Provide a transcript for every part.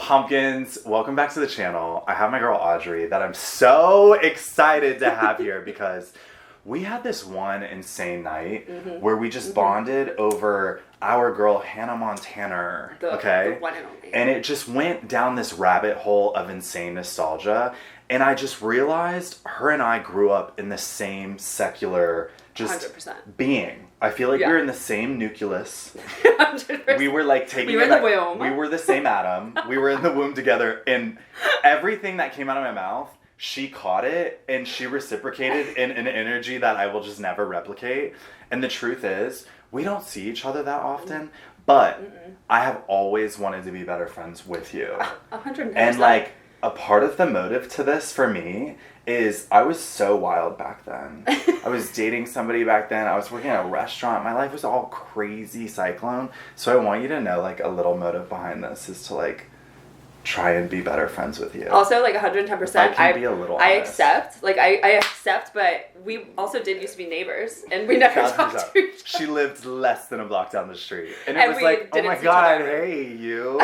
Pumpkins, welcome back to the channel. I have my girl Audrey that I'm so excited to have here because we had this one insane night where we just bonded over our girl Hannah Montana, the one and only. And it just went down this rabbit hole of insane nostalgia. And I just realized her and I grew up in the same secular just 100%. Being. I feel like we were in the same nucleus. 100%. We were like taking We were in the womb. We were the same atom. We were in the womb together. And everything that came out of my mouth, she caught it and she reciprocated in an energy that I will just never replicate. And the truth is, we don't see each other that often, but I have always wanted to be better friends with you. 100%. And like, a part of the motive to this for me is I was so wild back then. I was dating somebody back then. I was working at a restaurant. My life was all crazy cyclone. So I want you to know, like, a little motive behind this is to, like, try and be better friends with you. Also, like, 110%. I can be a little I honest. accept. Like, I accept, but we also did used to be neighbors, and we never talked to each other. She lived less than a block down the street. And it And was we like, oh didn't my see each God, other. hey, you.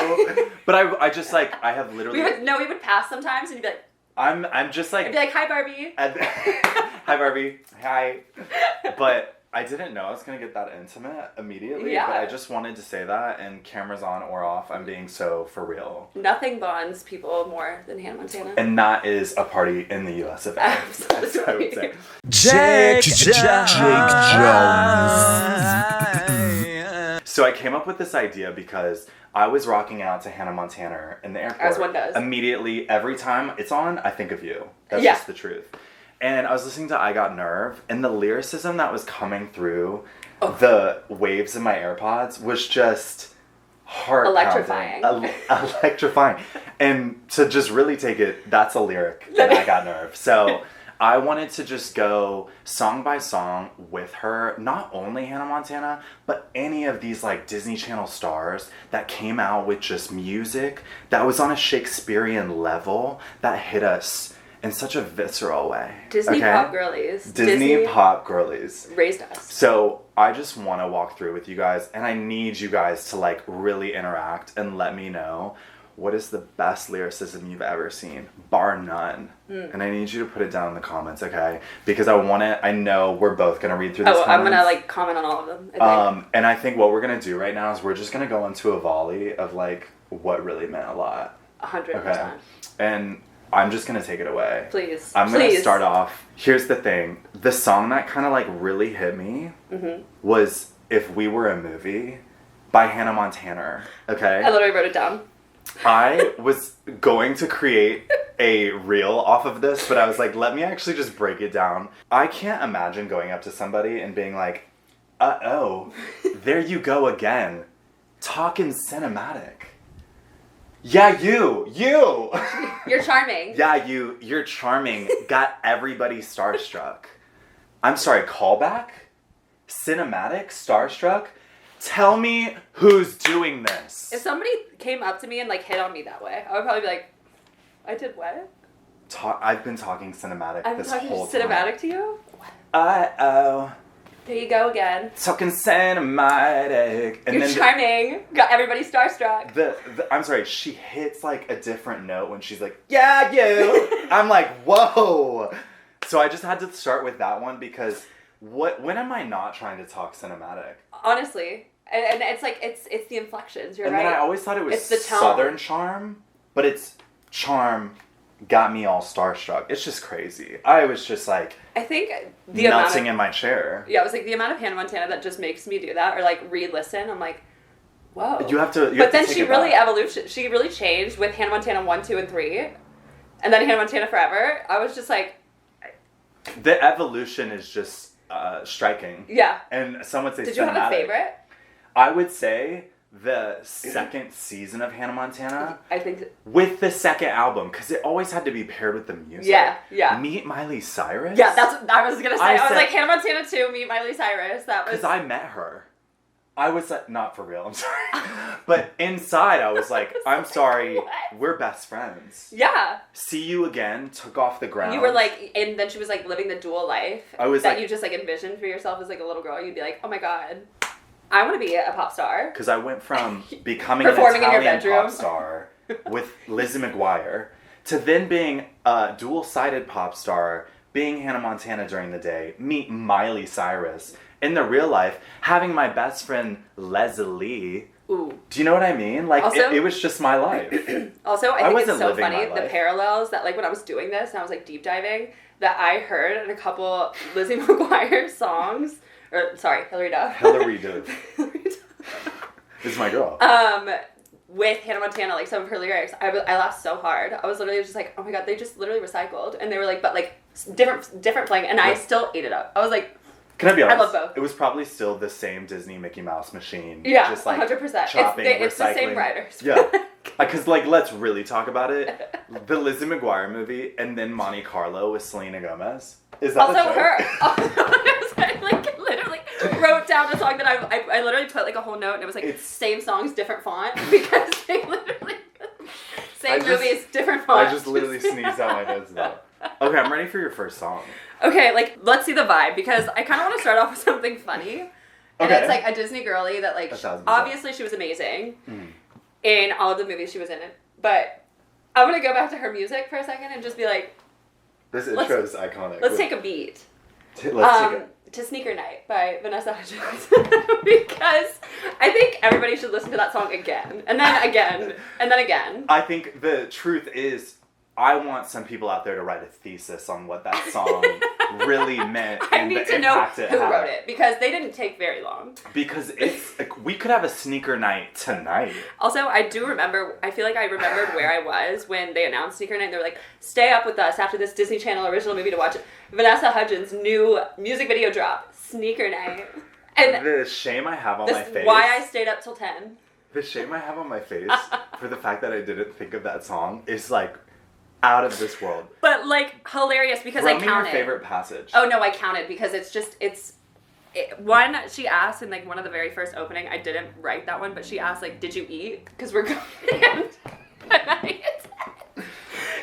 But I just, like, I have literally... We would pass sometimes, and you'd be like... I'm just like... I'd be like, hi, Barbie. Hi, Barbie. Hi. But I didn't know I was going to get that intimate immediately. Yeah. But I just wanted to say that, and cameras on or off, I'm being so for real. Nothing bonds people more than Hannah Montana. And that is a party in the US of A. Absolutely. That's what I would say. Jake Jones. So I came up with this idea because I was rocking out to Hannah Montana in the airport. As one does. Immediately, every time it's on, I think of you. That's Yeah. just the truth. And I was listening to I Got Nerve, and the lyricism that was coming through the waves in my AirPods was just Electrifying. Electrifying. And to just really take it, that's a lyric in I Got Nerve. So I wanted to just go song by song with her, not only Hannah Montana, but any of these like Disney Channel stars that came out with just music that was on a Shakespearean level that hit us in such a visceral way. Disney pop girlies. Disney pop girlies. Raised us. So I just want to walk through with you guys, and I need you guys to like really interact and let me know what is the best lyricism you've ever seen, bar none. And I need you to put it down in the comments, okay? Because I know we're both going to read through these comments. I'm going to like comment on all of them, I think. And I think what we're going to do right now is we're just going to go into a volley of like what really meant a lot. 100%. Okay? And I'm just going to take it away. Please. I'm going to start off. Here's the thing. The song that kind of like really hit me was If We Were a Movie by Hannah Montana. Okay? I literally wrote it down. I was going to create a reel off of this, but I was like, let me actually just break it down. I can't imagine going up to somebody and being like, uh-oh, there you go again. Talking cinematic. Yeah, you. You're charming. Yeah, you're charming. Got everybody starstruck. I'm sorry, callback? Cinematic? Starstruck? Tell me who's doing this. If somebody came up to me and like hit on me that way, I would probably be like, I did what? I've been talking cinematic this whole time. Cinematic to you? Uh-oh. There you go again. Talking cinematic. And You're charming. Got everybody starstruck. I'm sorry, she hits like a different note when she's like, yeah, you. I'm like, whoa. So I just had to start with that one because when am I not trying to talk cinematic? Honestly. And it's like, it's the inflections, you're right. And then I always thought it was it's the tone. Southern charm, but it's charm got me all starstruck. It's just crazy. I was just like, I think the melting in my chair. Yeah, it was like the amount of Hannah Montana that just makes me do that or like re-listen. I'm like, whoa. You have to. But then she really changed with Hannah Montana 1, 2, and 3, and then Hannah Montana Forever. I was just like, the evolution is just striking. Yeah. And some would say Did you have a favorite? I would say the second season of Hannah Montana. I think with the second album, because it always had to be paired with the music. Yeah. Meet Miley Cyrus. Yeah, that's what I was gonna say. I was said, like Hannah Montana 2, Meet Miley Cyrus. That was because I met her. I was like, not for real. I'm sorry, but inside I was like, I'm sorry, we're best friends. Yeah. See you again. Took off the ground. You were like, and then she was like living the dual life. I was that like, you just like envisioned for yourself as like a little girl. You'd be like, oh my god, I want to be a pop star. Because I went from becoming Performing an in your Italian bedroom. pop star with Lizzie McGuire, to then being a dual-sided pop star, being Hannah Montana during the day, meet Miley Cyrus. In the real life, having my best friend Leslie. Ooh. Do you know what I mean? Like, Also, it was just my life. Also, I think it's so living funny, my the life. parallels that, like, when I was doing this and I was, like, deep diving, that I heard in a couple Lizzie McGuire songs, or, sorry, Hilary Duff. Hilary Duff. Hilary Duff. This is my girl. With Hannah Montana, like, some of her lyrics, I laughed so hard. I was literally just like, oh my god, they just literally recycled. And they were like, but, like, different playing, and I still ate it up. I was like, can I be honest? I love both. It was probably still the same Disney Mickey Mouse machine. Yeah, just like 100%. chopping, It's the same recycling. writers. Yeah. Because, like, let's really talk about it. The Lizzie McGuire movie and then Monte Carlo with Selena Gomez. Is that Also a joke? her. I, like, literally wrote down a song that I literally put, like, a whole note, and it was, like, same songs, different font, because they literally, same movies, different font. I just literally sneezed out my nose though. Okay, I'm ready for your first song. Okay, like, let's see the vibe, because I kind of want to start off with something funny. And it's, like, a Disney girly that, like, 1,000%. obviously she was amazing in all of the movies she was in. But I want to go back to her music for a second and just be like... This intro is iconic. Let's take a beat. Let's take it. To Sneaker Night by Vanessa Hudgens. Because I think everybody should listen to that song again. And then again. And then again. I think the truth is, I want some people out there to write a thesis on what that song really meant. I and need the to know impact who wrote it, because they didn't take very long. Because it's, like, we could have a sneaker night tonight. Also, I do remember, I feel like I remembered where I was when they announced Sneaker Night. They were like, stay up with us after this Disney Channel original movie to watch Vanessa Hudgens' new music video drop, Sneaker Night. And the shame I have on my face. Why I stayed up till 10. The shame I have on my face for the fact that I didn't think of that song is, like, out of this world. But, like, hilarious because I counted. Tell me your favorite passage. Oh, no, I counted because one, she asked in, like, one of the very first opening, I didn't write that one, but she asked, like, did you eat? Because we're going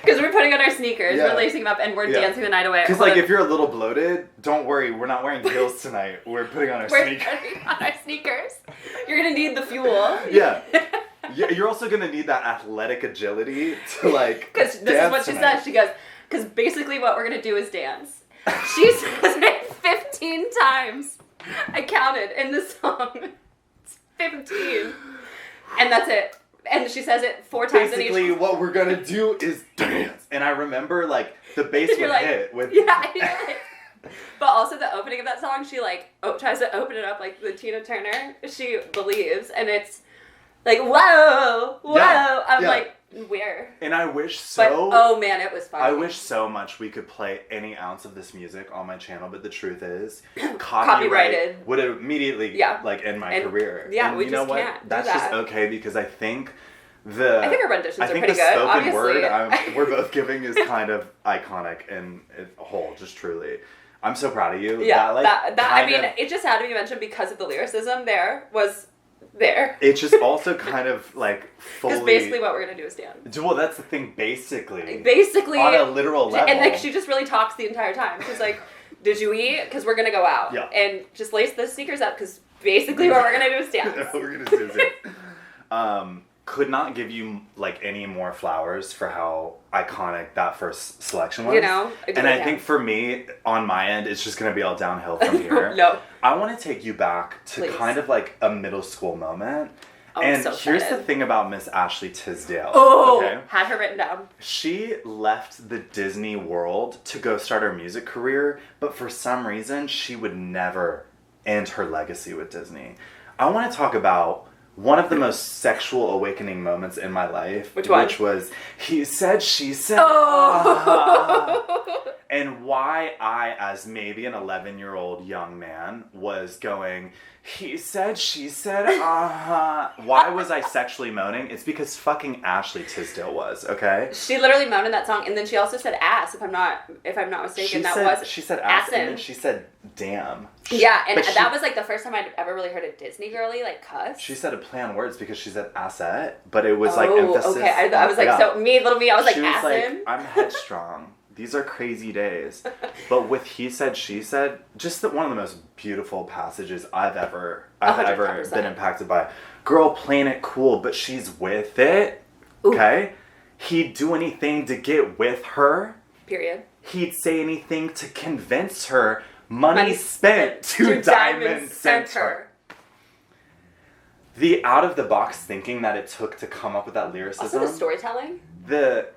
because we're putting on our sneakers, we're lacing them up, and we're dancing the night away. Because, like, if you're a little bloated, don't worry, we're not wearing heels tonight. We're putting on our sneakers. We're putting on our sneakers. You're going to need the fuel. Yeah. You're also going to need that athletic agility to, like, because this is what she says. She goes, because basically what we're going to do is dance. She says it 15 times. I counted in the song. It's 15. And that's it. And she says it 4 times Basically, in each. what we're going to do is dance. And I remember, like, the bass would like, hit with... Yeah, but also the opening of that song, she, like, tries to open it up like the Tina Turner. She believes, and it's like, whoa. I'm like, where? And I wish But, oh man, it was fun. I wish so much we could play any ounce of this music on my channel, but the truth is, Copyrighted. copyright would immediately, like, end my career. Yeah, and we you just know what? can't do That's that. just okay, because I think our renditions are pretty the good, spoken obviously. word we're both giving is kind of iconic in a whole, just truly. I'm so proud of you. Yeah, That it just had to be mentioned because of the lyricism there. It's just also kind of, like, fully... Because basically what we're going to do is dance. Well, that's the thing, basically. Basically. On a literal level. And, like, she just really talks the entire time. She's like, did you eat? Because we're going to go out. Yeah. And just lace the sneakers up, because basically what we're going to do is dance. What we're going to do is dance. Could not give you, like, any more flowers for how iconic that first selection was. You know? I think for me, on my end, it's just going to be all downhill from here. No. I want to take you back to Please. kind of like a middle school moment. Oh, and I'm so here's excited. the thing about Miss Ashley Tisdale. Oh, okay? had her written down. She left the Disney world to go start her music career, but for some reason, she would never end her legacy with Disney. I want to talk about one of the most sexual awakening moments in my life. Which one? Which was, he said, she said, and why I, as maybe an 11-year-old young man, was going, he said, she said, Why was I sexually moaning? It's because fucking Ashley Tisdale was, okay? She literally moaned in that song, and then she also said ass, if I'm not mistaken. She said ass, and then she said damn. Yeah, and that was, like, the first time I'd ever really heard a Disney girly, like, cuss. She said a play on words because she said assette, but it was, like, emphasis. Okay, I was like, so me, little me, I was like, she was assin'. like, I'm headstrong. These are crazy days. But with he said, she said, just one of the most beautiful passages I've ever 100%. been impacted by. Girl playing it cool, but she's with it. Okay? He'd do anything to get with her. Period. He'd say anything to convince her money spent to diamond sent her. The out-of-the-box thinking that it took to come up with that lyricism. Also the storytelling. The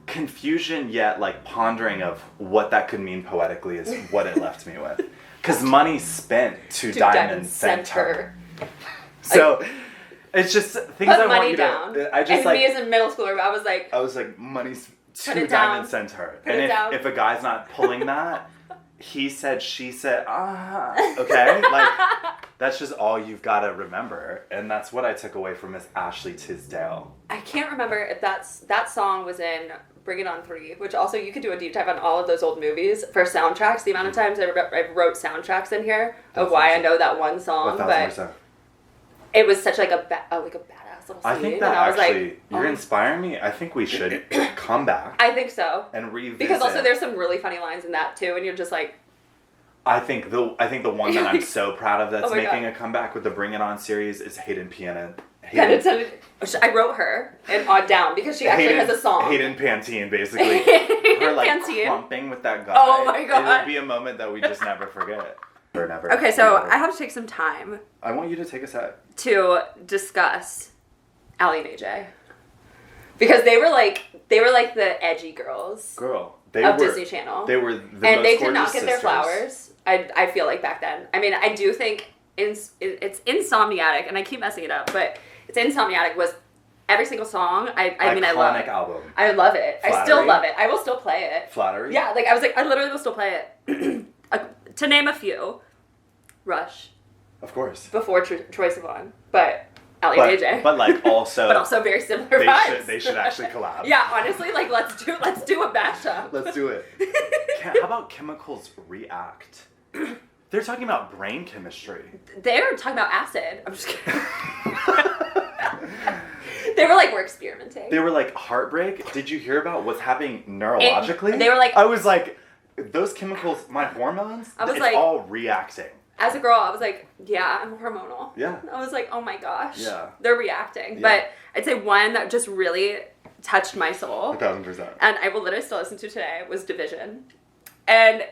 confusion yet like pondering of what that could mean poetically is what it left me with. Because money spent to diamond sent her. So it's just things I want you down. to. I just and me as a middle schooler, I was like, money's to diamond sent her. And if a guy's not pulling that, he said, she said, okay, like that's just all you've got to remember, and that's what I took away from Miss Ashley Tisdale. I can't remember if that song was in Bring It On 3, which also you could do a deep dive on all of those old movies for soundtracks. The amount of times I wrote soundtracks in here of why I know that one song, but it was such like a badass little scene. I think that actually, you're inspiring me. I think we should come back. I think so. And revisit. Because also there's some really funny lines in that too, and you're just like. I think the one that I'm so proud of that's making a comeback with the Bring It On series is Hayden Piana. I wrote her and down because she actually has a song. Hayden Pantene, basically. Her like clumping with that guy. Oh my god. It'll be a moment that we just never forget. Or never. Okay, so I have to take some time. I want you to take a sec. To discuss Allie and AJ. Because they were like the edgy girls. Of Disney Channel. They were and they did not get their flowers. I feel like back then. I mean, I do think it's Insomniatic, and I keep messing it up, but it's Insomniatic was every single song. I mean, I love it. Album. I love it. Flattery. I still love it. I will still play it. Flattery? Yeah, like I literally will still play it. To name a few, Rush. Of course. Before Troye Sivan, but Allie and AJ. But like also. But also very similar vibes. They should actually collab. Yeah, honestly, like let's do a mashup. Let's do it. How about Chemicals React? They're talking about brain chemistry. They're talking about acid. I'm just kidding. They were like, we're experimenting. They were like, heartbreak? Did you hear about what's happening neurologically? They were like... I was like, those chemicals, my hormones, it's all reacting. As a girl, I was like, yeah, I'm hormonal. Yeah. I was like, oh my gosh. Yeah. They're reacting. Yeah. But I'd say one that just really touched my soul. 1,000%. And I will literally still listen to today was Division. And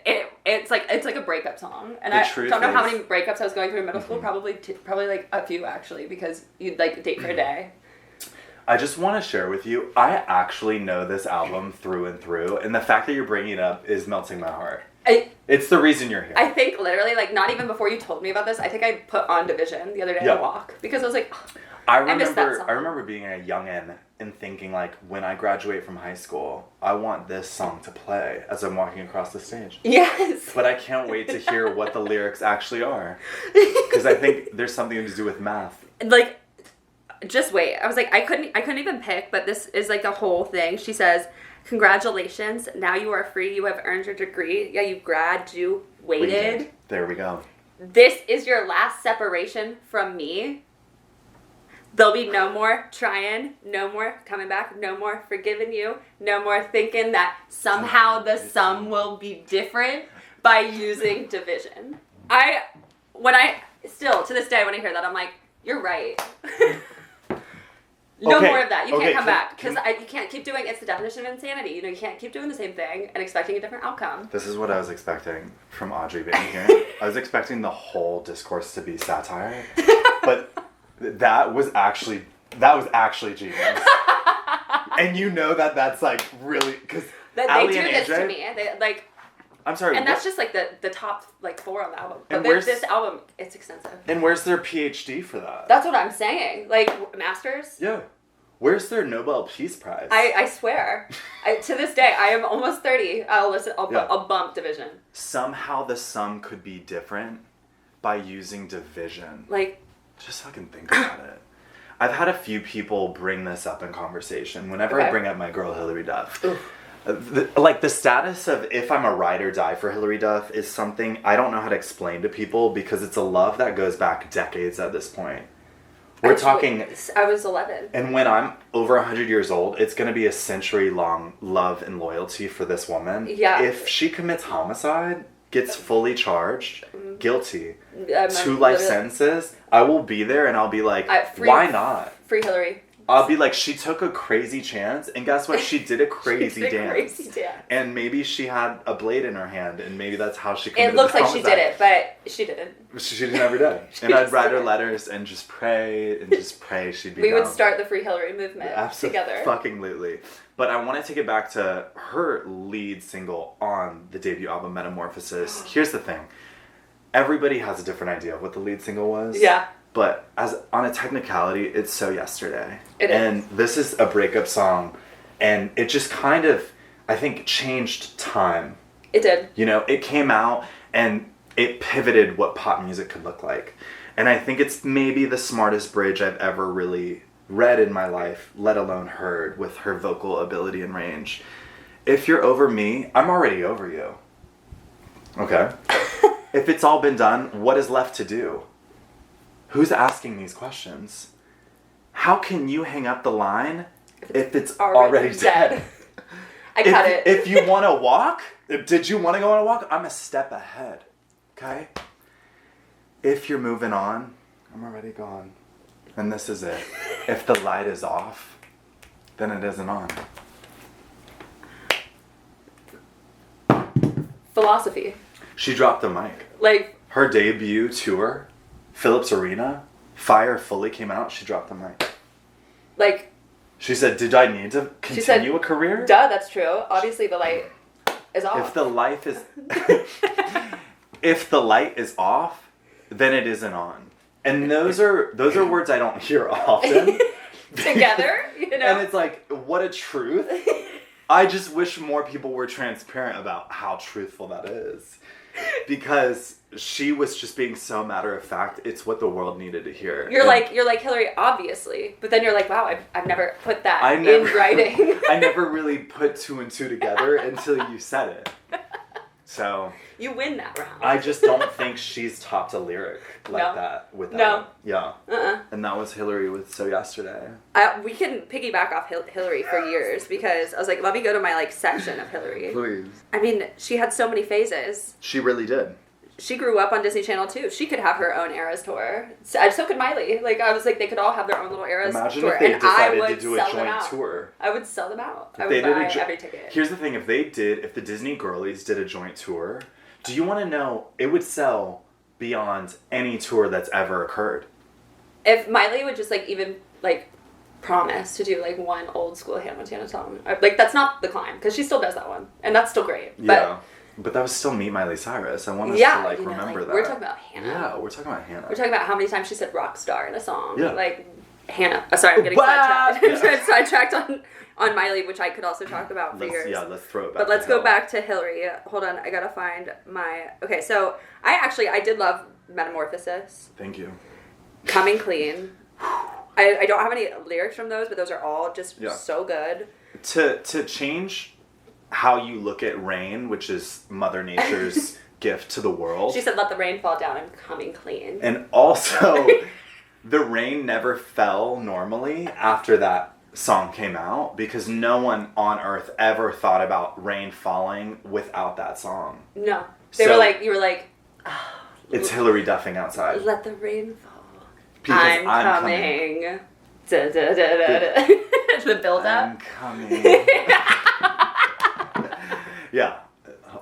it's like a breakup song. And I don't know how many breakups I was going through in middle school. Probably like a few, actually, because you'd like date for a day. I just want to share with you, I actually know this album through and through. And the fact that you're bringing it up is melting my heart. It's the reason you're here. I think literally, like, not even before you told me about this, I think I put on Division the other day on a walk. Because I was like, I missed that song. I remember being a youngin' and thinking, like, when I graduate from high school, I want this song to play as I'm walking across the stage. Yes. But I can't wait to hear what the lyrics actually are. Because I think there's something to do with math. Like, just wait. I was like, I couldn't even pick, but this is like the whole thing. She says, congratulations, now you are free, you have earned your degree. Yeah, you graduated. There we go. This is your last separation from me. There'll be no more trying, no more coming back, no more forgiving you, no more thinking that somehow the sum will be different by using division. Still, to this day, when I hear that, I'm like, you're right. No more of that. You can't come back. Because you can't keep doing, it's the definition of insanity. You know, you can't keep doing the same thing and expecting a different outcome. This is what I was expecting from Audrey being here. I was expecting the whole discourse to be satire. But that was actually genius. And you know that's like really, because they do this to me. They like. I'm sorry. And that's just like the top like 4 on the album. But this album, it's extensive. And where's their PhD for that? That's what I'm saying. Like masters. Yeah. Where's their Nobel Peace Prize? I swear. To this day, I am almost 30. I'll bump division. Somehow the sum could be different by using division. Like. Just fucking think about it. I've had a few people bring this up in conversation whenever I bring up my girl Hilary Duff. The status of if I'm a ride or die for Hilary Duff is something I don't know how to explain to people because it's a love that goes back decades at this point. We're talking... I was 11. And when I'm over 100 years old, it's going to be a century-long love and loyalty for this woman. Yeah. If she commits homicide, gets fully charged, guilty, 2 life sentences, I will be there and I'll be like, why not? Free Hillary. I'll be like, she took a crazy chance, and guess what? She did a crazy dance. And maybe she had a blade in her hand, and maybe that's how she committed It looks like homicide. she did it, but she didn't. She never did. And I'd write her letters and just pray she'd be We down. would start the Free Hillary movement together. Absolutely. But I want to take it back to her lead single on the debut album, Metamorphosis. Here's the thing. Everybody has a different idea of what the lead single was. Yeah. But as on a technicality, it's So Yesterday. It is. And this is a breakup song, and it just kind of, I think, changed time. It did. You know, it came out and it pivoted what pop music could look like. And I think it's maybe the smartest bridge I've ever really read in my life, let alone heard, with her vocal ability and range. If you're over me, I'm already over you. Okay? If it's all been done, what is left to do? Who's asking these questions? How can you hang up the line if it's already dead? I cut it. If you want to walk, did you want to go on a walk? I'm a step ahead. Okay? If you're moving on, I'm already gone. And this is it. If the light is off, then it isn't on. Philosophy. She dropped the mic. Like, her debut tour, Phillips Arena, Fire fully came out. She dropped the mic. Like, she said, "Did I need to continue a career?" Duh, that's true. Obviously, the light is off. If the light is, if the light is off, then it isn't on. And those are words I don't hear often. Together, you know. And it's like, what a truth. I just wish more people were transparent about how truthful that is. Because she was just being so matter of fact. It's what the world needed to hear. You're like Hilary, obviously, but then you're like, wow, I've never put that in writing. I never really put two and two together until you said it. So you win that round. I just don't think she's topped a lyric like that with that. No. Yeah. And that was Hilary with So Yesterday. We can piggyback off Hilary for years because I was like, let me go to my section of Hilary. Please. I mean, she had so many phases. She really did. She grew up on Disney Channel too. She could have her own Eras tour. So could Miley. I was like, they could all have their own little Eras tour. Imagine if they decided to do a joint tour. I would sell them out. I would buy every ticket. Here's the thing: if the Disney girlies did a joint tour, do you want to know? It would sell beyond any tour that's ever occurred. If Miley would just even promise to do one old school Hannah Montana song, that's not The Climb, because she still does that one, and that's still great. But that was still Meet Miley Cyrus. I want us to remember that. We're talking about Hannah. Yeah, we're talking about Hannah. We're talking about how many times she said rock star in a song. Yeah. Hannah. Sorry, I'm getting sidetracked on Miley, which I could also talk about for years. Yeah, let's throw it back. But let's go back to Hilary. Hold on, I gotta find my... Okay, so I did love Metamorphosis. Thank you. Coming Clean. I don't have any lyrics from those, but those are all just so good. To change how you look at rain, which is Mother Nature's gift to the world. She said, let the rain fall down, I'm coming clean. And also, the rain never fell normally after that song came out, because no one on earth ever thought about rain falling without that song. No. You were like, it's Hilary Duffing outside. Let the rain fall. Because I'm coming. Da, da, da, da, da. The build up. I'm coming. Yeah.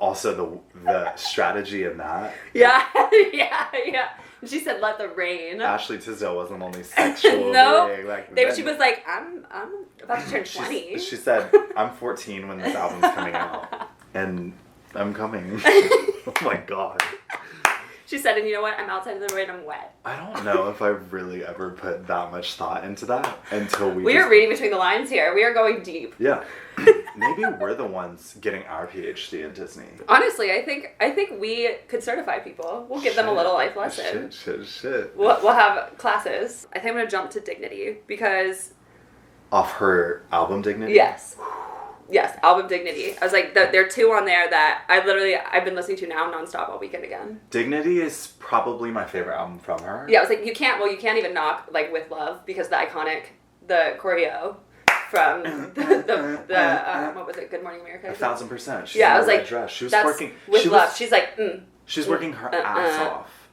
Also the strategy in that. Yeah. She said, "Let the rain." Ashley Tisdale wasn't only sexual. No. She was like, "I'm about to turn 20." She said, "I'm 14 when this album's coming out, and I'm coming." Oh my god. She said, "And you know what? I'm outside in the rain. I'm wet." I don't know if I really ever put that much thought into that until we are reading between the lines here. We are going deep. Yeah. Maybe we're the ones getting our PhD in Disney. Honestly, I think we could certify people. We'll give them a little life lesson. Shit. We'll have classes. I think I'm gonna jump to Dignity because... Off her album Dignity? Yes, album Dignity. I was like, there are two on there that I've been listening to now nonstop all weekend again. Dignity is probably my favorite album from her. Yeah, I was like, you can't even knock With Love, because the choreo from the what was it, Good Morning America? 1,000%. She's I was in the like, red dress. She was that's working With Love. She's like, she's working her ass off.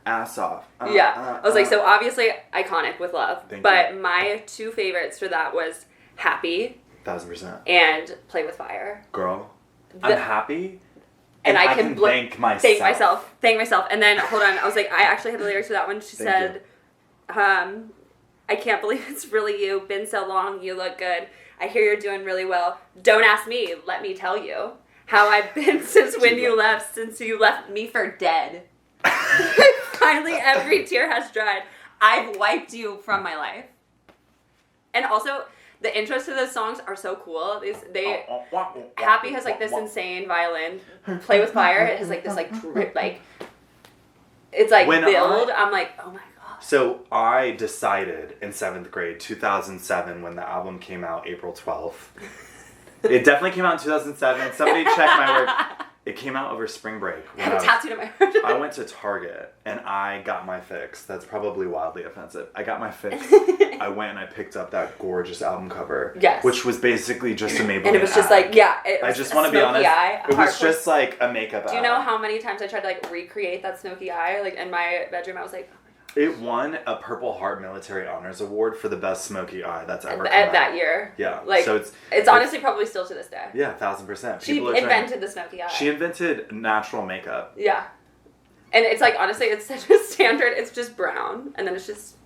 Ass off. I was like, so obviously iconic with Love. Thank but you. my two favorites for that was Happy 1000%. and Play with Fire. Girl, I'm happy. And I can thank myself. Thank myself. And then, hold on, I was like, I actually had the lyrics to that one. She said, I can't believe it's really you. Been so long, you look good. I hear you're doing really well. Don't ask me, let me tell you. How I've been since you left me for dead. Finally, every tear has dried. I've wiped you from my life. And also, the intros to those songs are so cool. Happy has like this insane violin. Play with Fire, it has like this it's like build. I'm like, oh my god. So I decided in 7th grade, 2007, when the album came out, April 12th. It definitely came out in 2007. Somebody check my work. It came out over spring break. I have a tattoo on my heart. I went to Target and I got my fix. That's probably wildly offensive. I got my fix. I went and I picked up that gorgeous album cover. Yes. Which was basically just a Maybelline And it was just ad. like, yeah. It was I just want to be honest. It was just like a makeup ad. Do you know how many times I tried to like recreate that smoky eye? Like in my bedroom, I was like, it won a Purple Heart Military Honors Award for the best smoky eye that's ever come at out. that year. Yeah. Like, so it's honestly probably still to this day. Yeah, 1000%. She invented the smoky eye. She invented natural makeup. Yeah. And it's like, honestly, it's such a standard. It's just brown. And then she's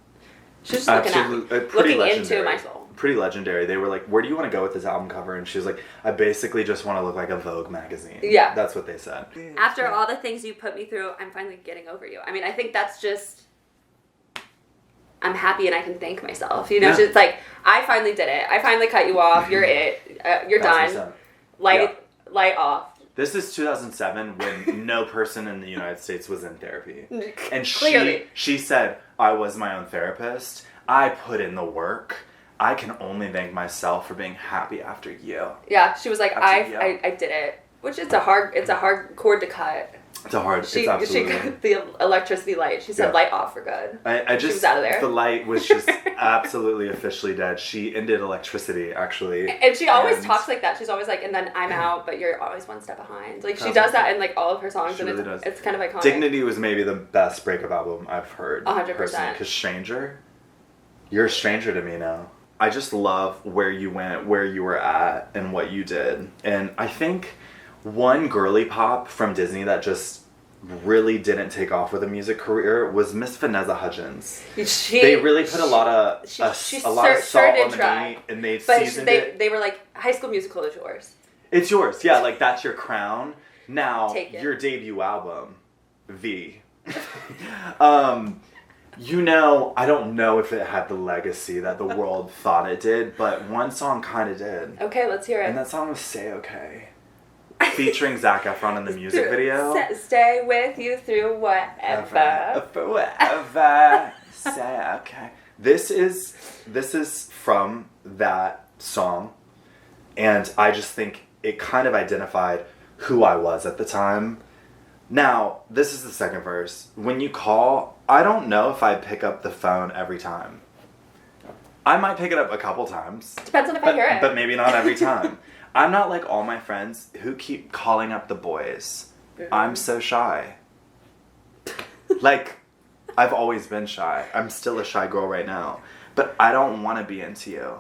just looking into my soul. Pretty legendary. They were like, where do you want to go with this album cover? And she was like, I basically just want to look like a Vogue magazine. Yeah. That's what they said. After all the things you put me through, I'm finally getting over you. I mean, I think that's just... I'm happy and I can thank myself. You know, Yeah. It's like, I finally did it. I finally cut you off. You're it. You're done. Light off. This is 2007 when no person in the United States was in therapy. And Clearly. she said, I was my own therapist. I put in the work. I can only thank myself for being happy after you. Yeah, she was like, I did it. Which it's a hard cord to cut. It's absolutely. She cut the electricity light. She said light off for good. She was out of there. The light was just absolutely officially dead. She ended electricity, actually. And she always talks like that. She's always like, and then I'm out, but you're always one step behind. Like, she does that in like all of her songs, and really it's kind of iconic. Dignity was maybe the best breakup album I've heard. 100%. Because Stranger, you're a stranger to me now. I just love where you went, where you were at, and what you did. And I think one girly pop from Disney that just really didn't take off with a music career was Miss Vanessa Hudgens. They really put a lot of salt on the meat, and they seasoned it. They were like, High School Musical is yours. It's yours, yeah. Like, that's your crown. Now, Take it. your debut album, V. You know, I don't know if it had the legacy that the world thought it did, but one song kind of did. Okay, let's hear it. And that song was Say Okay. Featuring Zac Efron in the music video. Stay with you through whatever. Forever. Say okay. This is from that song, and I just think it kind of identified who I was at the time. Now, this is the second verse. When you call, I don't know if I pick up the phone every time. I might pick it up a couple times. Depends on if I hear it. But maybe not every time. I'm not like all my friends who keep calling up the boys. Mm-hmm. I'm so shy. Like, I've always been shy. I'm still a shy girl right now. But I don't want to be into you.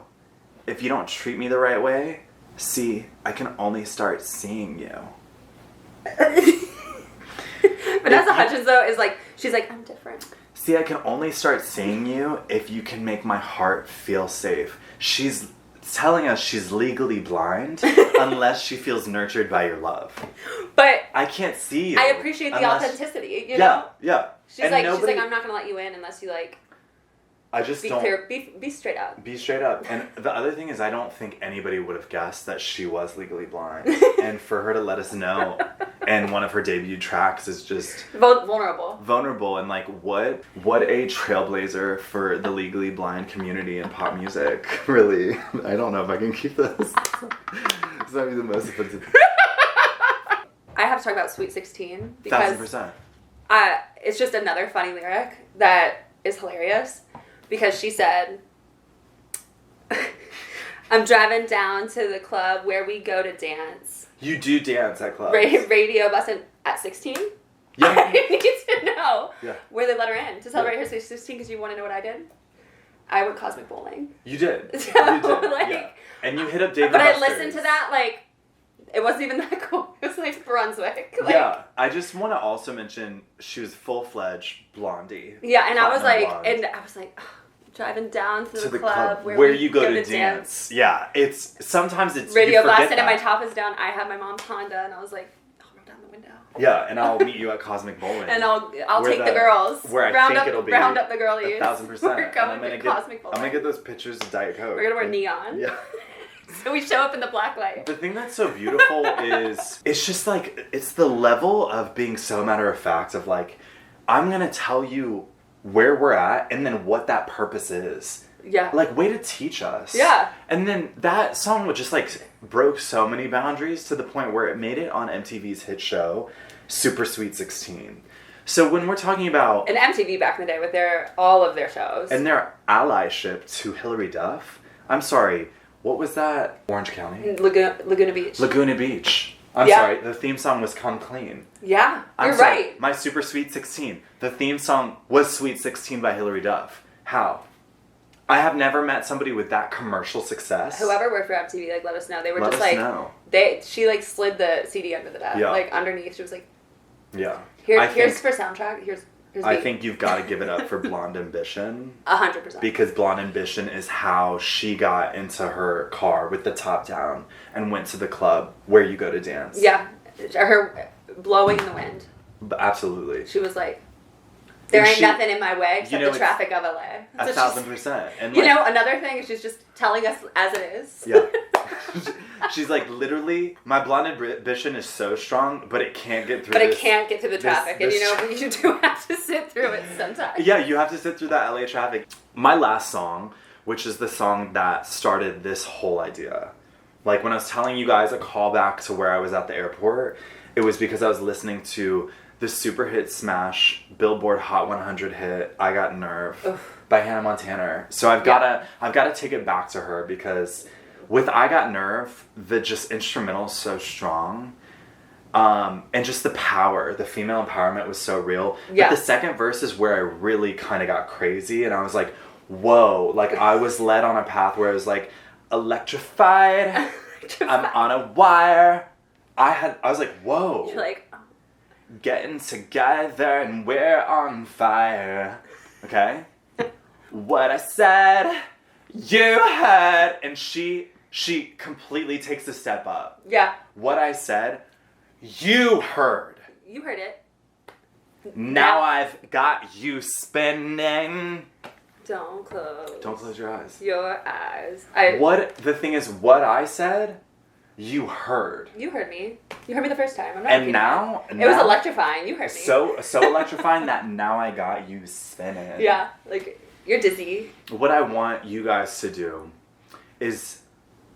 If you don't treat me the right way, see, I can only start seeing you. Vanessa Hudgens, though, is like, she's like, I'm different. See, I can only start seeing you if you can make my heart feel safe. She's telling us she's legally blind unless she feels nurtured by your love. But I can't see you. I appreciate the authenticity, you know? Yeah. She's like, I'm not gonna let you in unless you like. I just don't. Clear, be straight up. Be straight up. And the other thing is, I don't think anybody would have guessed that she was legally blind. And for her to let us know, and one of her debut tracks is just vulnerable, and like what a trailblazer for the legally blind community in pop music. Really, I don't know if I can keep this. This might be the most offensive. I have to talk about Sweet 16 because 1000%. It's just another funny lyric that is hilarious. Because she said, I'm driving down to the club where we go to dance. You do dance at clubs. Radio busting at 16? Yeah. I need to know Yeah. where they let her in to celebrate her sweet 16 because you want to know what I did? I went cosmic bowling. You did. So, you did. like, yeah. And you hit up David But I Buster's. listened to that, like, it wasn't even that cool. It was like Brunswick. Like, yeah. I just want to also mention she was full-fledged Blondie. Yeah, and I was like, Platinum oh, driving down to the club club where you go to dance. Yeah, sometimes it's radio you forget blasted and that. my top is down. I have my mom's Honda, and I was like, I'll roll down the window. Yeah, and I'll meet you at Cosmic Bowling. And I'll take the girls. Where I round think up, it'll be round up the girlies. 1,000%. We're going to Cosmic Bowling. I'm gonna get those pictures of Diet Coke. We're gonna wear neon. Yeah. So we show up in the black light. The thing that's so beautiful is it's just like it's the level of being so matter of fact of like I'm gonna tell you where we're at and then what that purpose is. Yeah. Like, way to teach us. Yeah. And then that song would just, like, broke so many boundaries to the point where it made it on MTV's hit show, Super Sweet 16. So when we're talking about... And MTV back in the day with all of their shows. And their allyship to Hilary Duff. I'm sorry, what was that? Orange County? Laguna Beach. Laguna Beach. I'm Yeah. sorry, the theme song was Come Clean. Yeah, you're sorry, right. My Super Sweet 16. The theme song was Sweet 16 by Hilary Duff. How? I have never met somebody with that commercial success. Whoever worked for MTV, like, let us know. They were Let just us like, know. she like slid the CD under the bed, Yeah. like underneath. She was like, Yeah. here's for soundtrack. Here's I beat. think you've got to give it up for Blonde Ambition. 100%. Because Blonde Ambition is how she got into her car with the top down and went to the club where you go to dance. Yeah, her blowing in the wind. Absolutely. She was like, there And ain't nothing in my way except the it's traffic of LA. That's what 1,000%. And you know, another thing is she's just telling us as it is. Yeah. She's like, literally, my Blonde Ambition is so strong, but it can't get through But it can't get through the traffic. And this you know, you do have to sit through it sometimes. Yeah, you have to sit through that LA traffic. My last song, which is the song that started this whole idea. Like, when I was telling you guys a callback to where I was at the airport, it was because I was listening to the super hit smash Billboard Hot 100 hit I Got Nerve by Hannah Montana. So I've gotta take it back to her because with I Got Nerve, the just instrumental is so strong. And just the power, the female empowerment was so real. Yeah. But the second verse is where I really kind of got crazy and I was like, whoa, like I was led on a path where I was like, electrified. I'm on a wire. I was like, whoa. You're like, Getting together and we're on fire. Okay? What I said, you heard. And she completely takes a step up. yeah, What I said, you heard. you heard it. Now I've got you spinning. Don't close your eyes. your eyes. The thing is, what I said, you heard. You heard me. You heard me the first time. I'm not And repeating now, it. It was electrifying. You heard me. So electrifying that now I got you spinning. Yeah, like, you're dizzy. What I want you guys to do is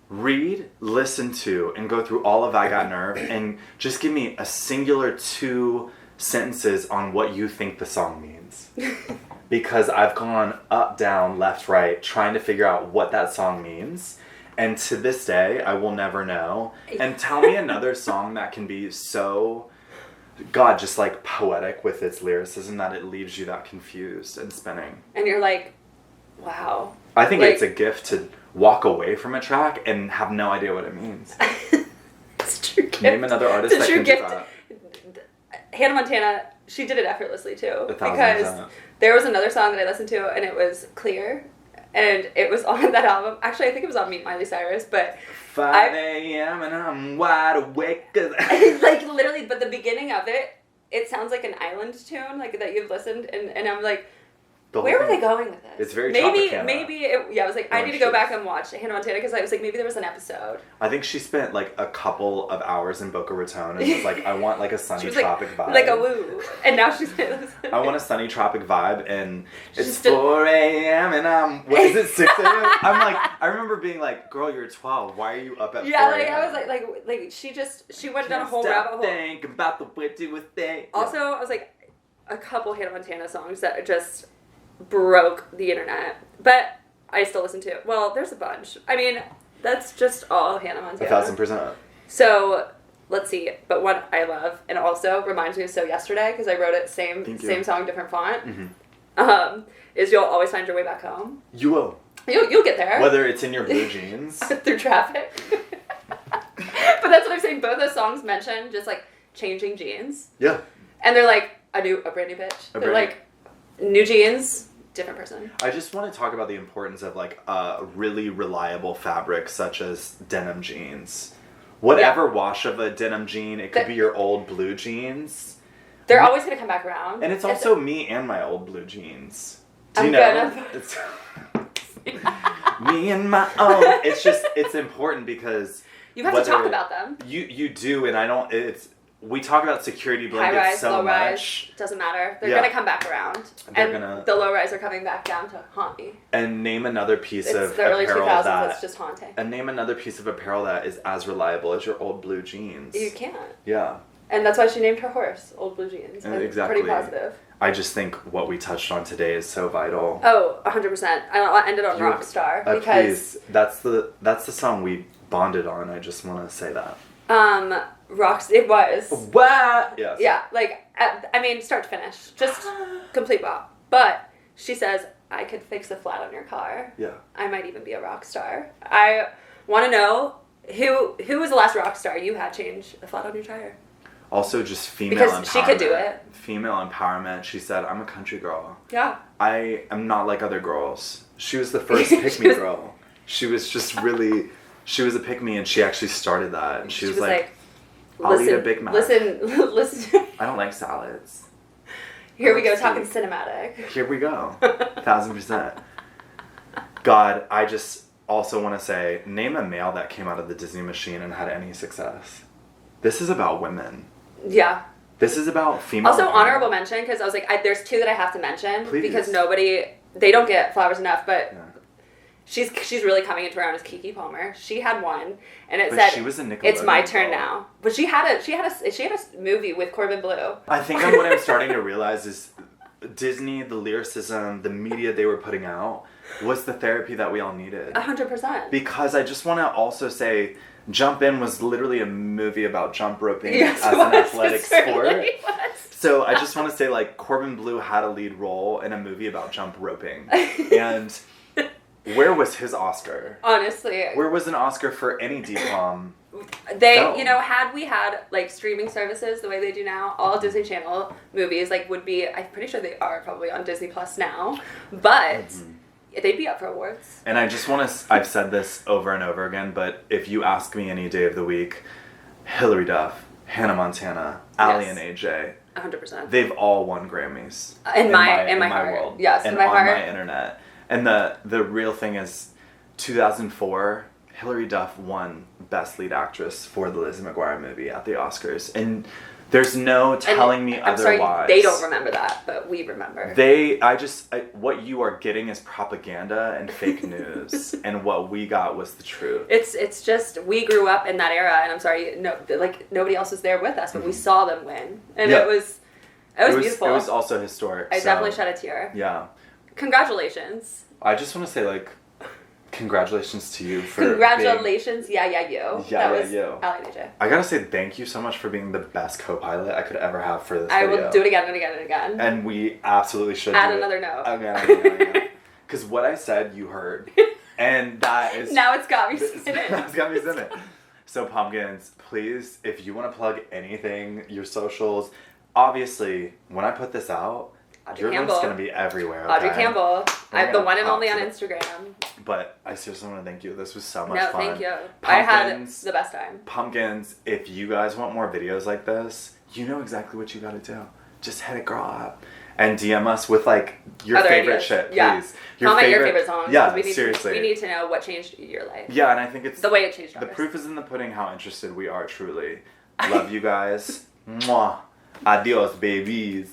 read, listen to, and go through all of I Got Nerve and just give me a singular 2 sentences on what you think the song means. Because I've gone up, down, left, right, trying to figure out what that song means. And to this day, I will never know. And tell me another song that can be so, God, just like poetic with its lyricism that it leaves you that confused and spinning. And you're like, wow. I think like, it's a gift to walk away from a track and have no idea what it means. It's a true gift. Name another artist It's a that true can gift. do that. Hannah Montana, she did it effortlessly too. 1,000%. Because there was another song that I listened to and it was Clear. And it was on that album. Actually, I think it was on Meet Miley Cyrus, but 5 a.m. and I'm wide awake. like literally, but the beginning of it sounds like an island tune, like that you've listened, and I'm like, where were they going with this? It's very maybe Tropicana. I was like, I need to go back and watch Hannah Montana because I was like, maybe there was an episode. I think she spent like a couple of hours in Boca Raton and was like, I want like a sunny tropic vibe. Like a woo. And now she's I want a sunny tropic vibe and it's She's 4 a.m. and what is it, 6 a.m.? I'm like, I remember being like, girl, you're 12. Why are you up at 4 yeah, a.m.? I was like she went down a whole rabbit hole. Think about the way to a thing. Also, I was like, a couple Hannah Montana songs that just broke the internet, but I still listen to it. Well, there's a bunch. I mean, that's just all Hannah Montana. 1,000%. So, let's see, but one I love, and also reminds me of So Yesterday, because I wrote it same song, different font, is You'll Always Find Your Way Back Home. You will. You'll get there. Whether it's in your blue jeans. Through traffic. But that's what I'm saying. Both those songs mention just, like, changing jeans. Yeah. And they're like, a brand new bitch. They're like, new jeans, different person. I just want to talk about the importance of, like, a really reliable fabric such as denim jeans. Whatever wash of a denim jean, it could be your old blue jeans. They're always going to come back around. And it's also me and my old blue jeans. Do you know? It's me and my own. It's just, it's important because... You have to talk about them. You do, and I don't, we talk about security blankets high rise, so low much. Rise, doesn't matter. They're going to come back around. The low rise are coming back down to haunt me. And name another piece of the early apparel 2000s, that... it's just haunting. And name another piece of apparel that is as reliable as your old blue jeans. You can't. Yeah. And that's why she named her horse Old Blue Jeans. Exactly. Pretty positive. I just think what we touched on today is so vital. Oh, 100%. I'll end it on Rockstar. Because please, that's the song we bonded on. I just want to say that. It was. What? Yes. Yeah, like, I mean, start to finish. Just complete bop. But she says, I could fix the flat on your car. Yeah. I might even be a rock star. I want to know, who was the last rock star you had change the flat on your tire? Also, just female because empowerment. She could do it. Female empowerment. She said, I'm a country girl. Yeah. I am not like other girls. She was the first pick-me girl. She was just really... She was a pick-me, and she actually started that. And she was like, I'll eat a Big Mac. Listen. I don't like salads. Here we go, talking cinematic. Here we go. 1000%. God, I just also want to say, name a male that came out of the Disney machine and had any success. This is about women. Yeah. This is about female. Also, honorable mention, because I was like, there's two that I have to mention. Please. Because they don't get flowers enough, but she's really coming into her own as Keke Palmer. She had one, and it said, she was a Nickelodeon "It's my turn now." But she had a movie with Corbin Bleu. I think what I'm starting to realize is Disney, the lyricism, the media they were putting out was the therapy that we all needed. 100%. Because I just want to also say, Jump In was literally a movie about jump roping as an athletic sport. So I just want to say, like, Corbin Bleu had a lead role in a movie about jump roping. And where was his Oscar? Honestly. Where was an Oscar for any DPOM? Had we had, like, streaming services the way they do now, all Disney Channel movies, like, would be, I'm pretty sure they are probably on Disney Plus now, but they'd be up for awards. And I just want to, I've said this over and over again, but if you ask me any day of the week, Hilary Duff, Hannah Montana, Allie and AJ, 100%. They've all won Grammys. In my heart. World. Yes, and in my heart. on my internet. And the real thing is, 2004, Hilary Duff won Best Lead Actress for the Lizzie McGuire movie at the Oscars. And there's no telling me otherwise. I'm sorry, they don't remember that, but we remember. What you are getting is propaganda and fake news. And what we got was the truth. It's just, we grew up in that era, and I'm sorry, nobody else was there with us, but we saw them win. And it was beautiful. It was also historic. I definitely shed a tear. Yeah. Congratulations. I just want to say, like, congratulations to you for Congratulations, you. Yeah, you. Allie and AJ. I gotta say thank you so much for being the best co-pilot I could ever have for this video. video. I will do it again and again and again. And we absolutely should add another note. Again. Because what I said, you heard. And that is... Now it's got me spinning. It's got me spinning. So, Pumpkins, please, if you want to plug anything, your socials, obviously, when I put this out, your link's going to be everywhere. Okay? Audrey Campbell. I'm the one and only on Instagram. But I seriously want to thank you. This was so much fun. No, thank you. Pumpkins, I had the best time. Pumpkins, if you guys want more videos like this, you know exactly what you got to do. Just hit a girl up. And DM us with, like, your other favorite ideas. shit, please. Yeah. Comment your favorite songs. Yeah, seriously. We need to know what changed your life. Yeah, and I think it's... the way it changed ours. The proof is in the pudding how interested we are, truly. Love you guys. Mwah. Adios, babies.